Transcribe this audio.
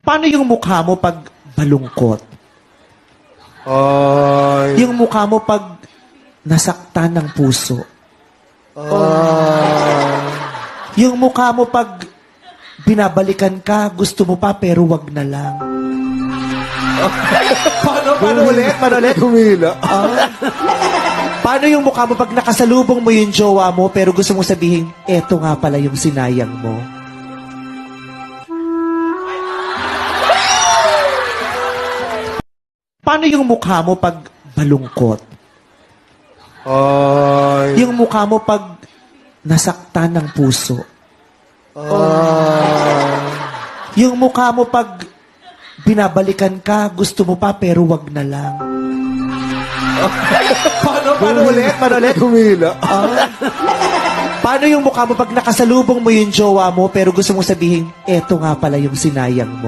Paano yung mukha mo pag malungkot? Ay. Yung mukha mo pag nasaktan ng puso? Yung mukha mo pag binabalikan ka, gusto mo pa pero wag na lang. Paano ulit? Humila. Paano yung mukha mo pag nakasalubong mo yung jowa mo pero gusto mong sabihin, eto nga pala yung sinayang mo? Paano yung mukha mo pag malungkot? Ay. Yung mukha mo pag nasaktan ng puso? Yung mukha mo pag binabalikan ka, gusto mo pa pero wag na lang. Paano ulit? Humila. Paano yung mukha mo pag nakasalubong mo yung jowa mo pero gusto mong sabihin, eto nga pala yung sinayang mo?